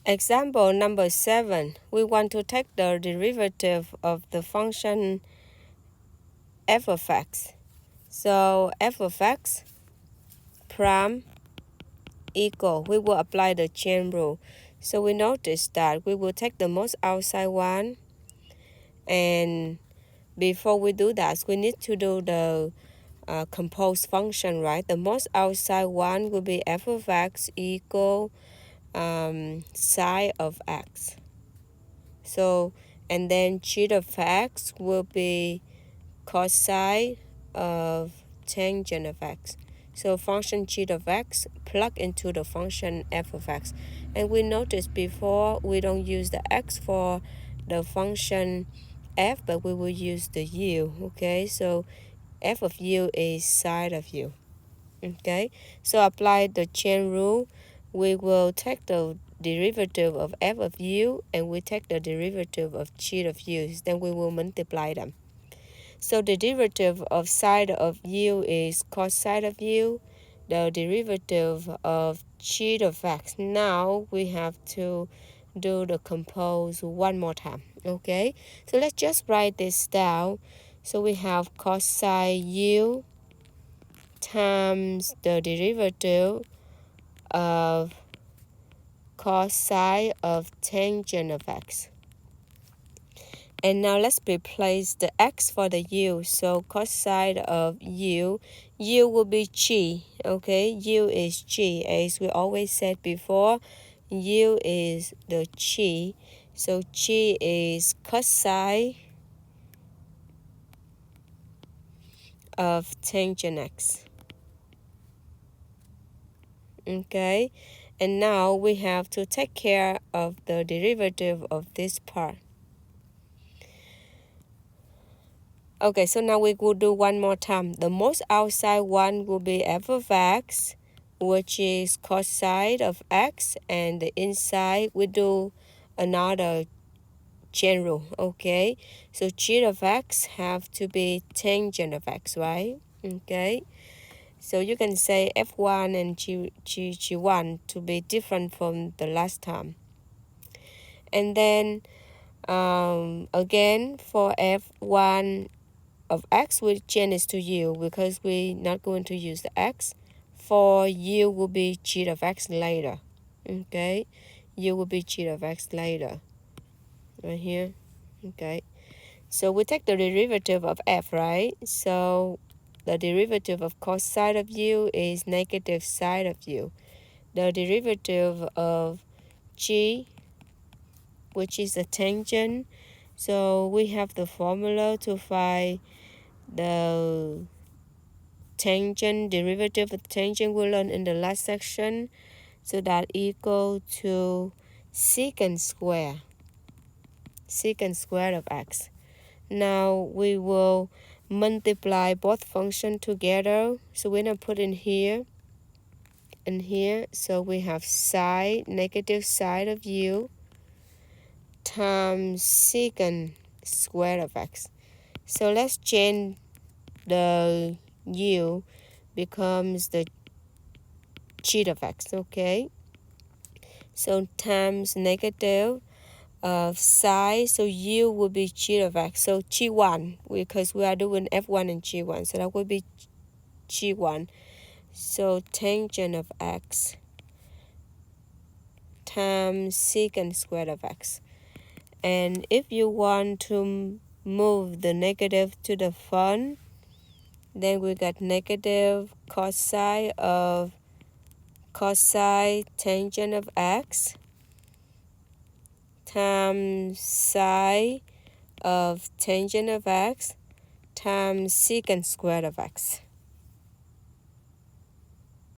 Example number 7. We want to take the derivative of the function f of x. So f of x prime equal, we will apply the chain rule. So we notice that we will take the most outside one, and before we do that, we need to do the composed function, right? The most outside one will be f of x equal psi of x. So, and then g of x will be cosine of tangent of x. So function g of x plug into the function f of x. And we noticed before we don't use the x for the function f, but we will use the u, okay? So f of u is sine of u. Okay, so apply the chain rule. We will take the derivative of f of u and we take the derivative of g of u. Then we will multiply them. So the derivative of sine of u is cosine of u. The derivative of g of x. Now we have to do the compose one more time. Okay, so let's just write this down. So we have cosine u times the derivative of cosine of tangent of x. And now let's replace the x for the u. So cosine of u will be g, okay? U is g, as we always said before. U is the g, so g is cosine of tangent x. Okay, and now we have to take care of the derivative of this part. Okay, so now we will do one more time. The most outside one will be f of x, which is cosine of x, and the inside we do another chain rule. Okay, so g of x have to be tangent of x, right? Okay, so you can say f1 and g1 to be different from the last time. And then again for f1 of x, we change it to u because we're not going to use the x. For u will be g of x later. Okay, u will be g of x later. Right here. Okay, so we take the derivative of f, right? So the derivative of cosine of u is negative sine of u. The derivative of g, which is the tangent, so we have the formula to find the tangent, derivative of tangent we learned in the last section. So that equal to secant square of x. Now we will multiply both functions together. So we're going to put in here and here. So we have sine, negative sine of u times secant square of x. So let's change the u becomes the g of x, okay? So times negative of sine, so u will be g of x. So g1, because we are doing f1 and g1, so that will be g1. So tangent of x times secant square of x. And if you want to move the negative to the front, then we got negative cosine of cosine tangent of x times sine of tangent of x times secant square of x.